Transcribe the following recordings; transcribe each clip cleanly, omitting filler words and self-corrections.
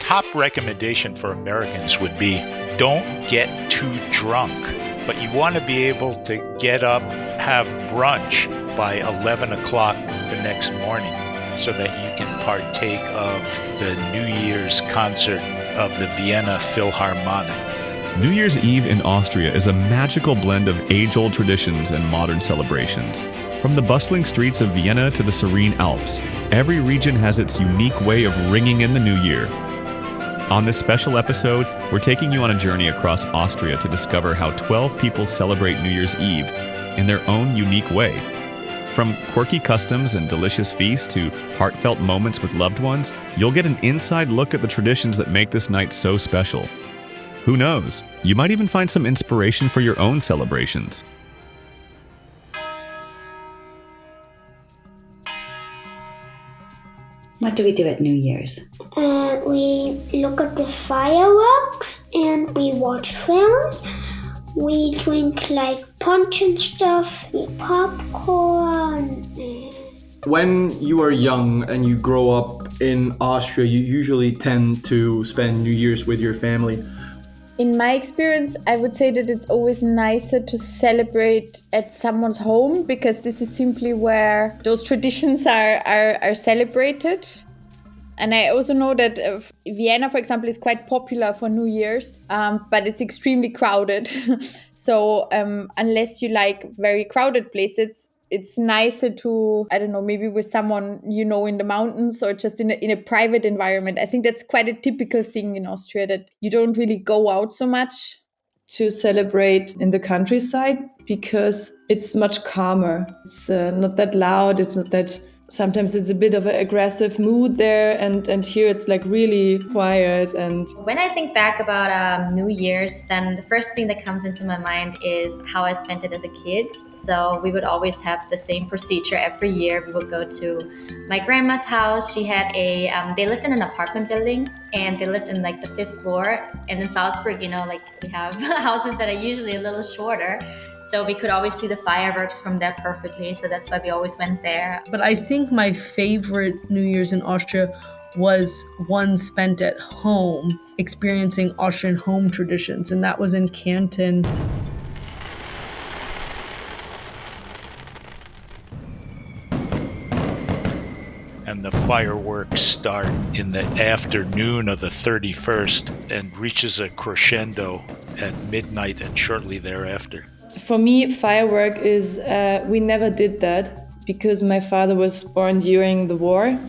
top recommendation for Americans would be don't get too drunk, but you want to be able to get up, have brunch by 11 o'clock the next morning so that you can partake of the New Year's concert of the Vienna Philharmonic. New Year's Eve in Austria is a magical blend of age-old traditions and modern celebrations. From the bustling streets of Vienna to the serene Alps, every region has its unique way of ringing in the new year. On this special episode, we're taking you on a journey across Austria to discover how 12 people celebrate New Year's Eve in their own unique way. From quirky customs and delicious feasts to heartfelt moments with loved ones, you'll get an inside look at the traditions that make this night so special. Who knows? You might even find some inspiration for your own celebrations. What do we do at New Year's? We look at the fireworks and we watch films. We drink like punch and stuff, eat popcorn. When you are young and you grow up in Austria, you usually tend to spend New Year's with your family. In my experience, I would say that it's always nicer to celebrate at someone's home because this is simply where those traditions are celebrated. And I also know that Vienna, for example, is quite popular for New Year's, but it's extremely crowded. So unless you like very crowded places, it's nicer to, I don't know, maybe with someone you know in the mountains or just in a private environment. I think that's quite a typical thing in Austria, that you don't really go out so much. To celebrate in the countryside because it's much calmer. It's not that loud, it's not that... Sometimes it's a bit of an aggressive mood there, and here it's like really quiet. And when I think back about New Year's, then the first thing that comes into my mind is how I spent it as a kid. So we would always have the same procedure every year. We would go to my grandma's house. She had they lived in an apartment building, and they lived in like the 5th floor. And in Salzburg, you know, like we have houses that are usually a little shorter. So we could always see the fireworks from there perfectly. So that's why we always went there. But I think my favorite New Year's in Austria was one spent at home, experiencing Austrian home traditions. And that was in Canton. And the fireworks start in the afternoon of the 31st and reaches a crescendo at midnight and shortly thereafter. For me, firework is, we never did that because my father was born during the war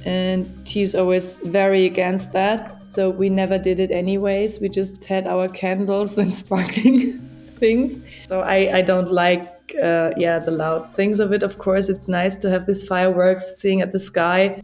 and he's always very against that. So we never did it anyways. We just had our candles and sparkling things. So I don't like the loud things of it. Of course, it's nice to have these fireworks, seeing at the sky.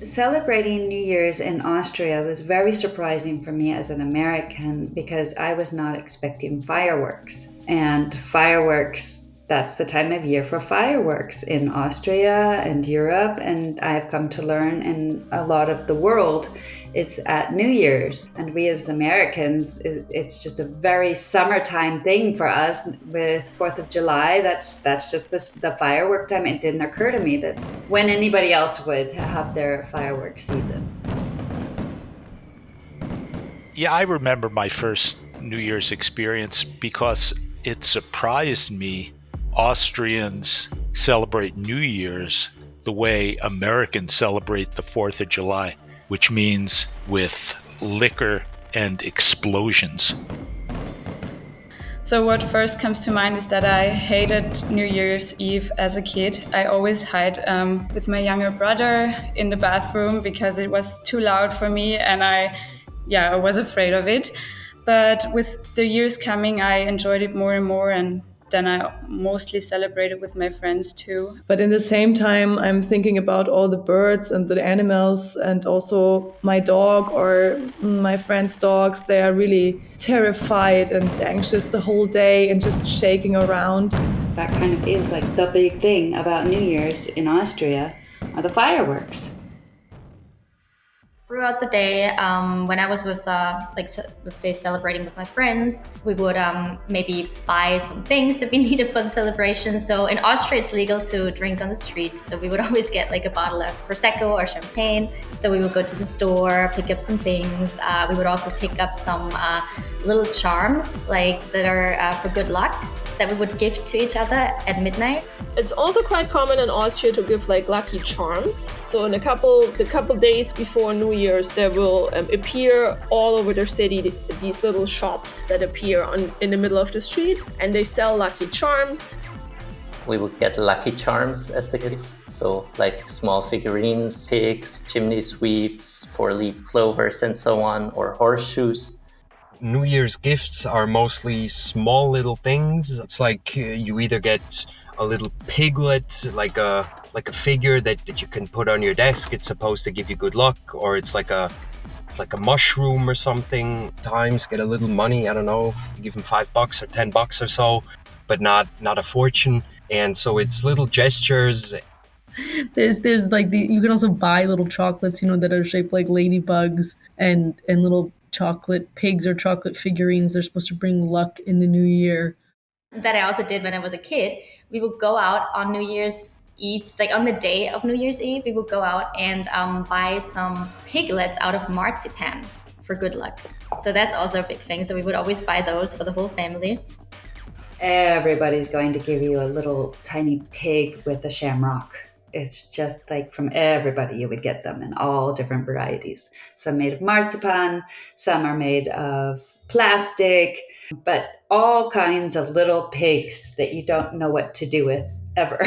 Celebrating New Year's in Austria was very surprising for me as an American because I was not expecting fireworks. And fireworks, that's the time of year for fireworks in Austria and Europe. And I've come to learn in a lot of the world, it's at New Year's. And we as Americans, it's just a very summertime thing for us with 4th of July. That's just the firework time. It didn't occur to me that when anybody else would have their fireworks season. Yeah, I remember my first New Year's experience because it surprised me. Austrians celebrate New Year's the way Americans celebrate the 4th of July, which means with liquor and explosions. So what first comes to mind is that I hated New Year's Eve as a kid. I always hid with my younger brother in the bathroom because it was too loud for me and I was afraid of it. But with the years coming, I enjoyed it more and more, and then I mostly celebrated with my friends too. But in the same time, I'm thinking about all the birds and the animals, and also my dog or my friends' dogs. They are really terrified and anxious the whole day and just shaking around. That kind of is like the big thing about New Year's in Austria are the fireworks. Throughout the day, when I was with, let's say, celebrating with my friends, we would maybe buy some things that we needed for the celebration. So in Austria, it's legal to drink on the streets. So we would always get like a bottle of Prosecco or champagne. So we would go to the store, pick up some things. We would also pick up some little charms like that are for good luck that we would give to each other at midnight. It's also quite common in Austria to give like lucky charms. So in the couple days before New Year's, there will appear all over the city these little shops that appear in the middle of the street, and they sell lucky charms. We would get lucky charms as the kids, so like small figurines, pigs, chimney sweeps, four-leaf clovers and so on, or horseshoes. New Year's gifts are mostly small little things. It's like you either get a little piglet, like a figure that you can put on your desk. It's supposed to give you good luck, or it's like a mushroom or something. Times get a little money, I don't know, give them $5 or $10 or so, but not a fortune. And so it's little gestures. There's like you can also buy little chocolates, that are shaped like ladybugs and little chocolate pigs or chocolate figurines. They're supposed to bring luck in the new year. That I also did when I was a kid. We would go out on New Year's Eve, like on the day of New Year's Eve, we would go out and buy some piglets out of marzipan for good luck. So that's also a big thing. So we would always buy those for the whole family. Everybody's going to give you a little tiny pig with a shamrock. It's just like from everybody, you would get them in all different varieties. Some made of marzipan, some are made of plastic, but all kinds of little pigs that you don't know what to do with ever.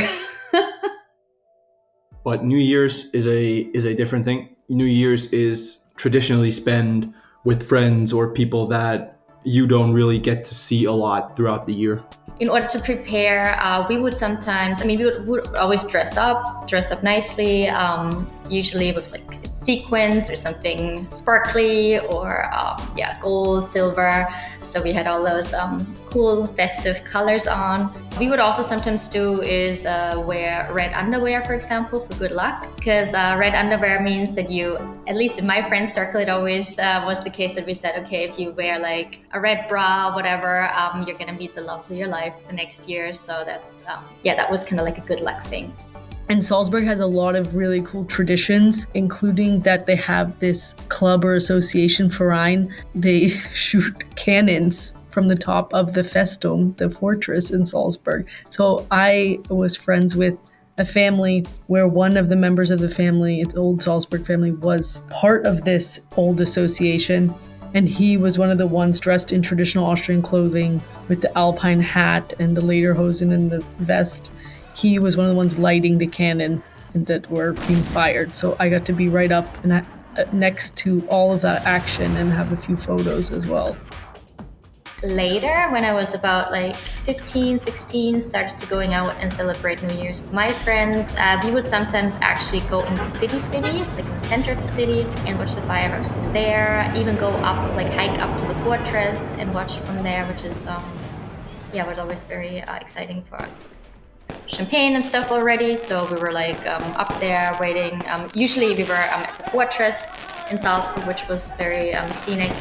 But New Year's is a different thing. New Year's is traditionally spent with friends or people that you don't really get to see a lot throughout the year. In order to prepare, we would sometimes, we would always dress up nicely, usually with like sequins or something sparkly or gold, silver. So we had all those cool festive colors on. We would also sometimes do is wear red underwear, for example, for good luck, because red underwear means that you, at least in my friend circle, it always was the case that we said, okay, if you wear like a red bra, whatever, you're gonna meet the love of your life the next year. So that's that was kind of like a good luck thing. And Salzburg has a lot of really cool traditions, including that they have this club or association, Verein. They shoot cannons from the top of the Festung, the fortress in Salzburg. So I was friends with a family where one of the members of the family, its old Salzburg family, was part of this old association. And he was one of the ones dressed in traditional Austrian clothing with the alpine hat and the lederhosen and the vest. He was one of the ones lighting the cannon that were being fired. So I got to be right up and next to all of that action and have a few photos as well. Later, when I was about like 15, 16, started to going out and celebrate New Year's with my friends. We would sometimes actually go in the city, like in the center of the city, and watch the fireworks from there. Even go up, like hike up to the fortress and watch it from there, which is, was always very exciting for us. Champagne and stuff already, so we were like up there waiting. Usually we were at the fortress in Salzburg, which was very scenic.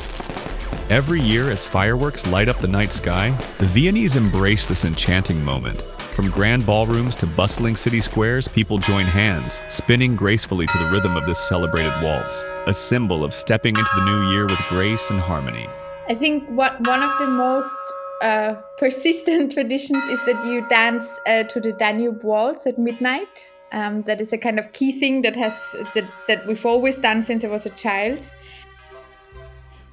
Every year, as fireworks light up the night sky, the Viennese embrace this enchanting moment. From grand ballrooms to bustling city squares, people join hands, spinning gracefully to the rhythm of this celebrated waltz, a symbol of stepping into the new year with grace and harmony. I think one of the most persistent traditions is that you dance to the Danube Waltz at midnight. That is a kind of key thing that we've always done since I was a child.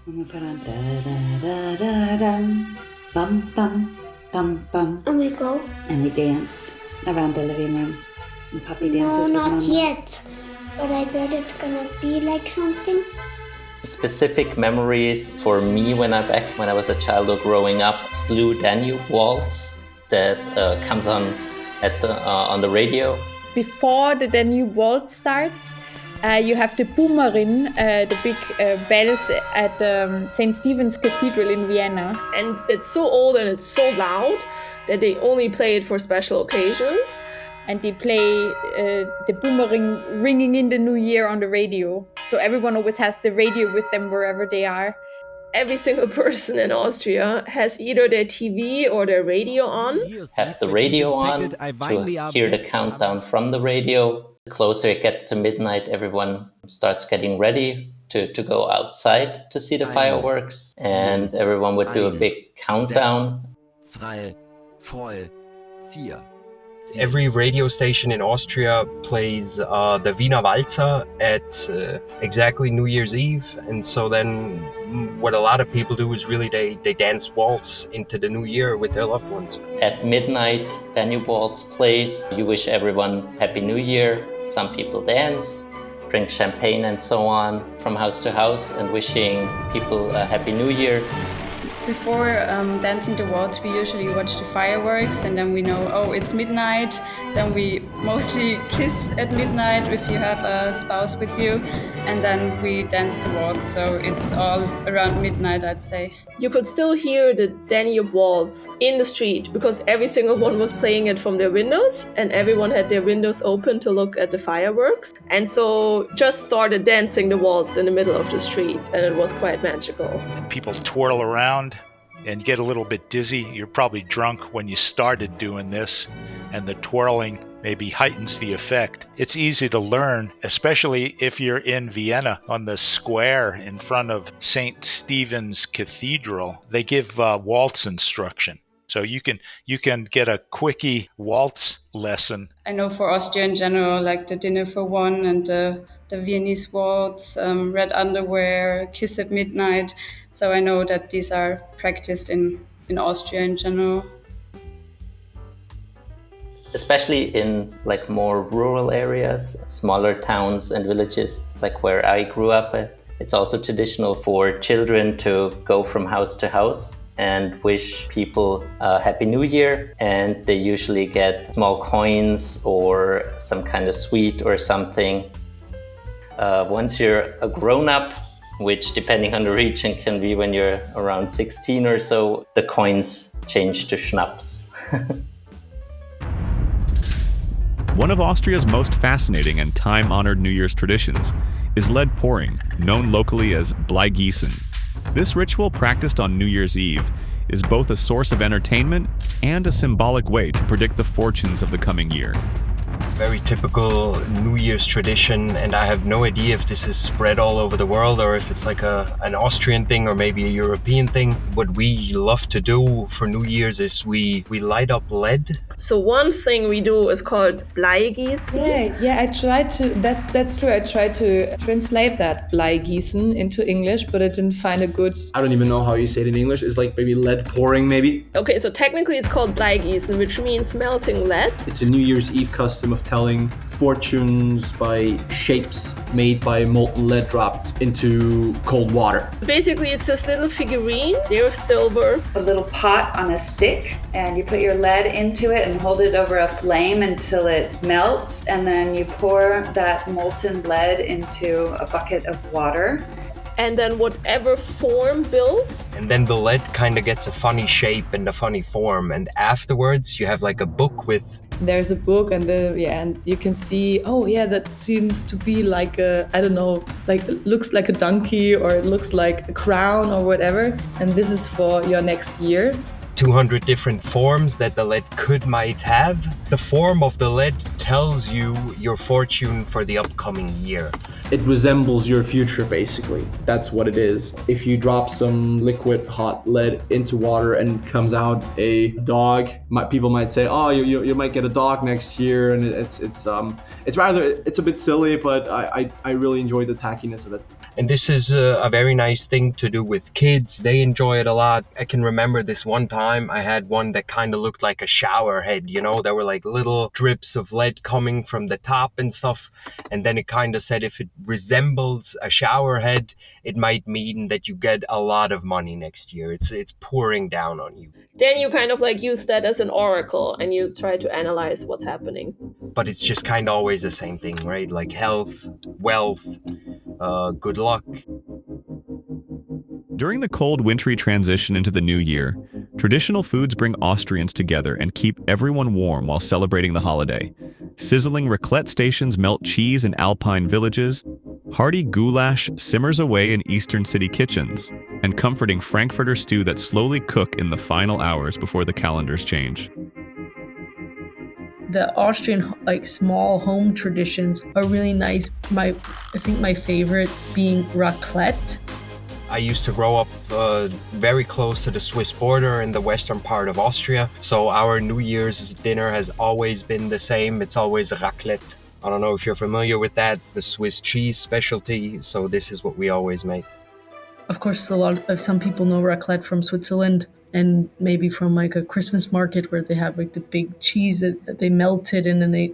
And we put on da-da-da-da-dum, bum, bum, bum, bum. And we go. And we dance around the living room. And Puppy dances No, with not Mama. yet. But I bet it's gonna be like something. Specific memories for me when I was a child or growing up, Blue Danube Waltz that comes on the radio. Before the Danube Waltz starts, you have the Boomerin, the big bells at St. Stephen's Cathedral in Vienna. And it's so old and it's so loud that they only play it for special occasions. and they play the boomerang ringing in the new year on the radio. So everyone always has the radio with them wherever they are. Every single person in Austria has either their TV or their radio on. Have the radio on to hear the countdown from the radio. The closer it gets to midnight, everyone starts getting ready to go outside to see the fireworks. And everyone would do a big countdown. Every radio station in Austria plays the Wiener Walzer at exactly New Year's Eve. And so then what a lot of people do is really they dance waltz into the new year with their loved ones. At midnight, Danube Waltz plays. You wish everyone Happy New Year. Some people dance, drink champagne and so on from house to house and wishing people a Happy New Year. Before dancing the waltz, we usually watch the fireworks and then we know, oh, it's midnight. Then we mostly kiss at midnight if you have a spouse with you. And then we dance the waltz, so it's all around midnight, I'd say. You could still hear the Danube Waltz in the street because every single one was playing it from their windows and everyone had their windows open to look at the fireworks. And so just started dancing the waltz in the middle of the street and it was quite magical. And people twirl around and get a little bit dizzy. You're probably drunk when you started doing this, and the twirling maybe heightens the effect. It's easy to learn, especially if you're in Vienna on the square in front of St. Stephen's Cathedral. They give waltz instruction. So you can get a quickie waltz lesson. I know for Austria in general, like the Dinner for One and the Viennese waltz, red underwear, kiss at midnight. So I know that these are practiced in Austria in general. Especially in like more rural areas, smaller towns and villages, like where I grew up at. It's also traditional for children to go from house to house and wish people a Happy New Year. And they usually get small coins or some kind of sweet or something. Once you're a grown-up, which depending on the region can be when you're around 16 or so, the coins change to schnapps. One of Austria's most fascinating and time-honored New Year's traditions is lead pouring, known locally as Bleigießen. This ritual, practiced on New Year's Eve, is both a source of entertainment and a symbolic way to predict the fortunes of the coming year. Very typical New Year's tradition, and I have no idea if this is spread all over the world or if it's like an Austrian thing or maybe a European thing. What we love to do for New Year's is we light up lead. So one thing we do is called Bleigießen. Yeah, I tried to, that's true, I tried to translate that Bleigießen into English, but I didn't find a good... I don't even know how you say it in English. It's like maybe lead pouring, maybe? Okay, so technically it's called Bleigießen, which means melting lead. It's a New Year's Eve custom of telling fortunes by shapes made by molten lead dropped into cold water. Basically, it's this little figurine. They're silver. A little pot on a stick, and you put your lead into it and hold it over a flame until it melts, and then you pour that molten lead into a bucket of water. And then whatever form builds. And then the lead kind of gets a funny shape and a funny form. And afterwards, you have like a book with... There's a book and and you can see, oh yeah, that seems to be like a, I don't know, like it looks like a donkey or it looks like a crown or whatever. And this is for your next year. 200 different forms that the lead might have. The form of the lead tells you your fortune for the upcoming year. It resembles your future, basically. That's what it is. If you drop some liquid hot lead into water and comes out a dog, people might say, oh, you might get a dog next year, and it's a bit silly, but I really enjoy the tackiness of it. And this is a very nice thing to do with kids. They enjoy it a lot. I can remember this one time I had one that kind of looked like a shower head, you know, there were like little drips of lead coming from the top and stuff. And then it kind of said if it resembles a shower head, it might mean that you get a lot of money next year. It's pouring down on you. Then you kind of like use that as an oracle and you try to analyze what's happening. But it's just kind of always the same thing, right? Like health, wealth, good luck. During the cold, wintry transition into the new year, traditional foods bring Austrians together and keep everyone warm while celebrating the holiday. Sizzling raclette stations melt cheese in alpine villages, hearty goulash simmers away in eastern city kitchens, and comforting Frankfurter stew that slowly cook in the final hours before the calendars change. The Austrian small home traditions are really nice. I think my favorite being raclette. I used to grow up very close to the Swiss border in the western part of Austria. So our New Year's dinner has always been the same. It's always raclette. I don't know if you're familiar with that, the Swiss cheese specialty. So this is what we always make. Of course, some people know raclette from Switzerland and maybe from a Christmas market where they have the big cheese that they melted and then they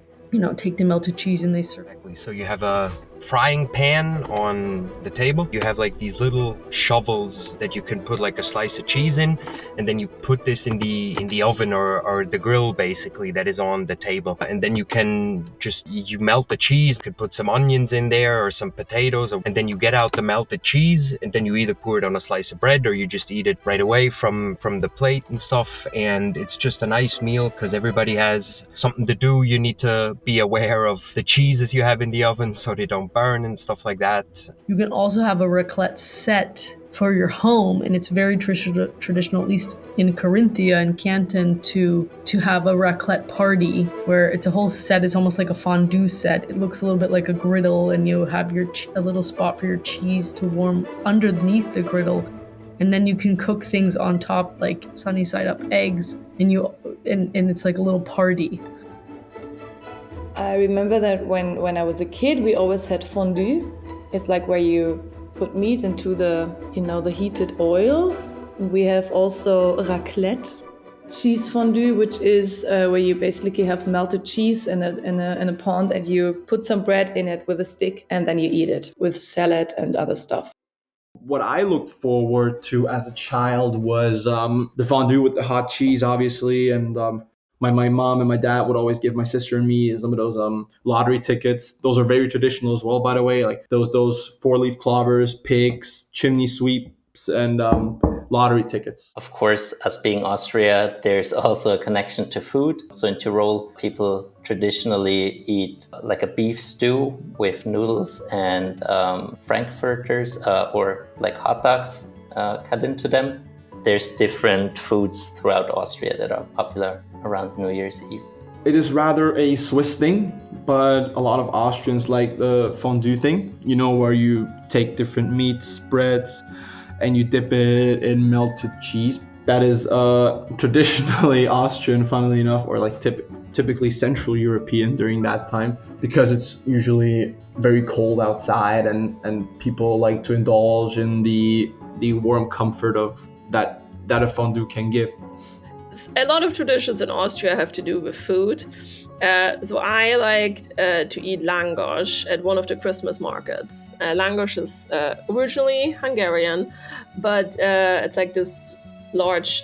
take the melted cheese and they serve. So you have a frying pan on the table. You have these little shovels that you can put a slice of cheese in, and then you put this in the oven or the grill basically that is on the table. And then you can you melt the cheese, you could put some onions in there or some potatoes, and then you get out the melted cheese, and then you either pour it on a slice of bread or you just eat it right away from the plate and stuff. And it's just a nice meal because everybody has something to do. You need to be aware of the cheeses you have in the oven so they don't burn and stuff like that. You can also have a raclette set for your home, and it's very traditional, at least in Carinthia and Canton, to have a raclette party where it's a whole set. It's almost like a fondue set. It looks a little bit like a griddle, and you have a little spot for your cheese to warm underneath the griddle, and then you can cook things on top, like sunny side up eggs, and it's like a little party. I remember that when I was a kid, we always had fondue. It's like where you put meat into the heated oil. We have also raclette, cheese fondue, which is where you basically have melted cheese in a pond and you put some bread in it with a stick and then you eat it with salad and other stuff. What I looked forward to as a child was the fondue with the hot cheese, obviously, and my mom and my dad would always give my sister and me some of those lottery tickets. Those are very traditional as well, by the way, like those 4-leaf clovers, pigs, chimney sweeps, and lottery tickets. Of course, us being Austria, there's also a connection to food. So in Tyrol, people traditionally eat like a beef stew with noodles and frankfurters or like hot dogs cut into them. There's different foods throughout Austria that are popular around New Year's Eve. It is rather a Swiss thing, but a lot of Austrians like the fondue thing, where you take different meats, breads, and you dip it in melted cheese. That is traditionally Austrian, funnily enough, or like typically Central European during that time, because it's usually very cold outside and people like to indulge in the warm comfort of that a fondue can give. A lot of traditions in Austria have to do with food. So I liked to eat langosch at one of the Christmas markets. Langosch is originally Hungarian, but it's like this large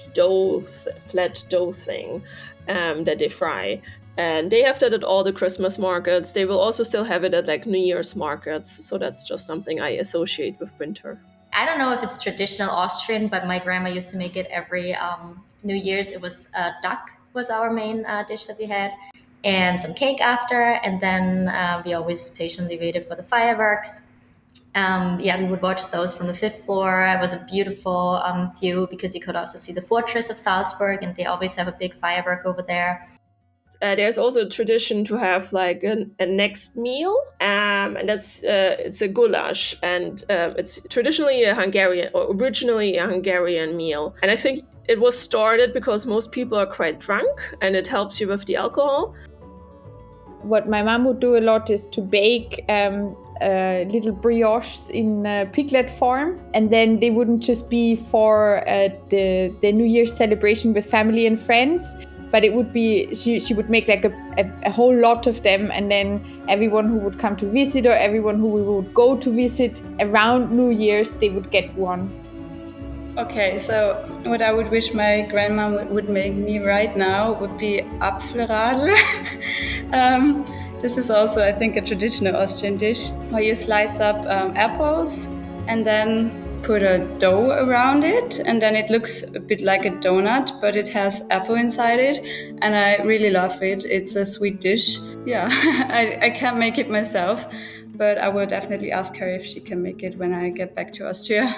flat dough thing that they fry. And they have that at all the Christmas markets. They will also still have it at like New Year's markets. So that's just something I associate with winter. I don't know if it's traditional Austrian, but my grandma used to make it every New Year's. It was duck was our main dish that we had, and some cake after, and then we always patiently waited for the fireworks. We would watch those from the 5th floor. It was a beautiful view because you could also see the fortress of Salzburg, and they always have a big firework over there. There's also a tradition to have like a next meal, and that's it's a goulash, and it's traditionally originally a Hungarian meal. And I think it was started because most people are quite drunk, and it helps you with the alcohol. What my mom would do a lot is to bake little brioches in piglet form, and then they wouldn't just be for the New Year's celebration with family and friends. But it would be, she would make like a whole lot of them, and then everyone who would come to visit or everyone who we would go to visit around New Year's, they would get one. Okay, so what I would wish my grandma would make me right now would be Apfelradl. This is also, I think, a traditional Austrian dish where you slice up apples and then put a dough around it, and then it looks a bit like a donut, but it has apple inside it, and I really love it. It's a sweet dish. Yeah, I can't make it myself, but I will definitely ask her if she can make it when I get back to Austria.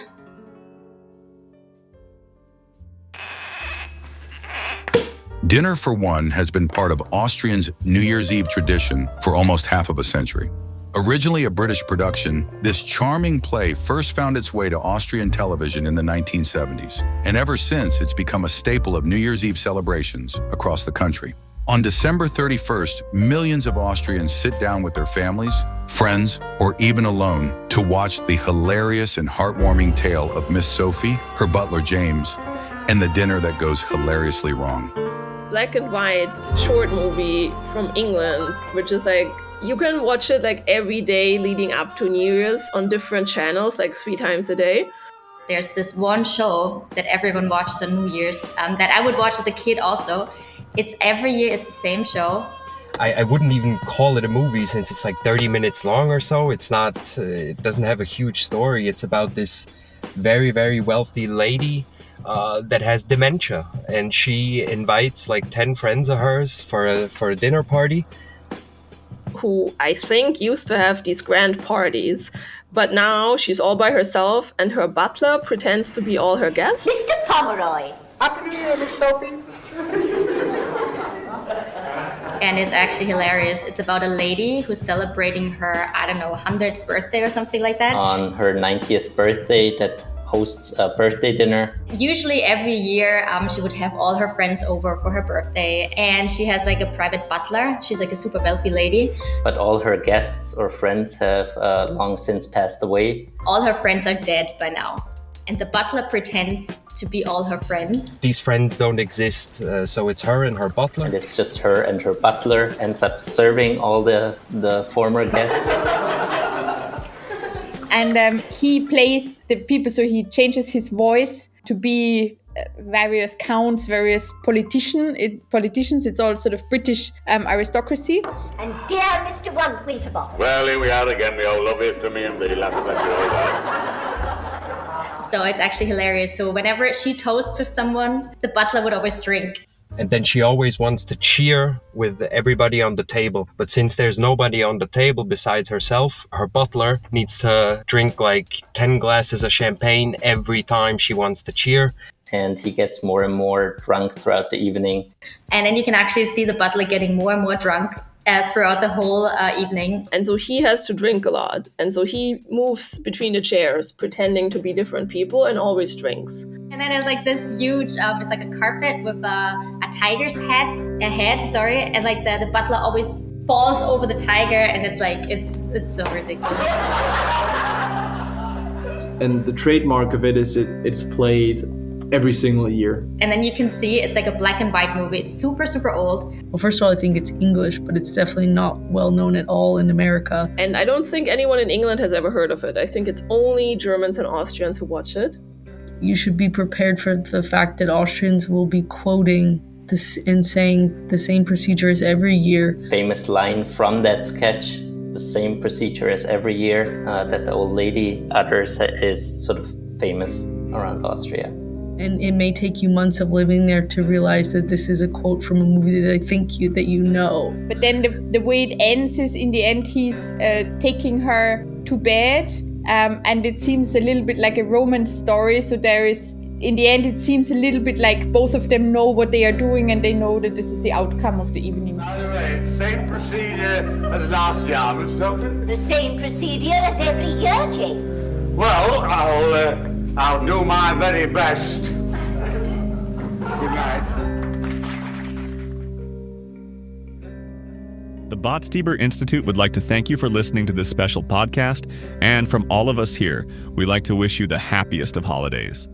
Dinner for One has been part of Austrians' New Year's Eve tradition for almost half of a century. Originally a British production, this charming play first found its way to Austrian television in the 1970s, and ever since it's become a staple of New Year's Eve celebrations across the country. On December 31st, millions of Austrians sit down with their families, friends, or even alone to watch the hilarious and heartwarming tale of Miss Sophie, her butler James, and the dinner that goes hilariously wrong. Black and white short movie from England, which is like, you can watch it like every day leading up to New Year's on different channels, like 3 times a day. There's this one show that everyone watches on New Year's that I would watch as a kid also. It's every year, it's the same show. I wouldn't even call it a movie since it's like 30 minutes long or so. It's not, it doesn't have a huge story. It's about this very, very wealthy lady that has dementia, and she invites like 10 friends of hers for a dinner party. Who I think used to have these grand parties, but now she's all by herself and her butler pretends to be all her guests. Mr. Pomeroy! Happy New Year, Miss Sophie! And it's actually hilarious. It's about a lady who's celebrating her, 100th birthday or something like that. On her 90th birthday, that hosts a birthday dinner. Usually every year she would have all her friends over for her birthday, and she has like a private butler. She's like a super wealthy lady. But all her guests or friends have long since passed away. All her friends are dead by now. And the butler pretends to be all her friends. These friends don't exist, so it's her and her butler. And it's just her and her butler ends up serving all the former guests. And he plays the people, so he changes his voice to be various counts, various politicians. It's all sort of British aristocracy. And dear Mr. Winterbottom. Well, here we are again, we all love it to me and the last So it's actually hilarious. So whenever she toasts with someone, the butler would always drink. And then she always wants to cheer with everybody on the table. But since there's nobody on the table besides herself, her butler needs to drink like 10 glasses of champagne every time she wants to cheer. And he gets more and more drunk throughout the evening. And then you can actually see the butler getting more and more drunk throughout the whole evening. And so he has to drink a lot. And so he moves between the chairs, pretending to be different people, and always drinks. And then there's like this huge, it's like a carpet with a tiger's head, and like the butler always falls over the tiger, and it's like, it's so ridiculous. And the trademark of it is it's played every single year. And then you can see it's like a black and white movie. It's super, super old. Well, first of all, I think it's English, but it's definitely not well known at all in America. And I don't think anyone in England has ever heard of it. I think it's only Germans and Austrians who watch it. You should be prepared for the fact that Austrians will be quoting this and saying the same procedure as every year. Famous line from that sketch, the same procedure as every year, that the old lady utters is sort of famous around Austria. And it may take you months of living there to realize that this is a quote from a movie that I think that you know. But then the way it ends is, in the end, he's taking her to bed, and it seems a little bit like a romance story. So there is, in the end, it seems a little bit like both of them know what they are doing, and they know that this is the outcome of the evening. By the way, same procedure as last year, Miss Sophie? The same procedure as every year, James. Well, I'll do my very best. Good night. The Botstiber Institute would like to thank you for listening to this special podcast, and from all of us here, we'd like to wish you the happiest of holidays.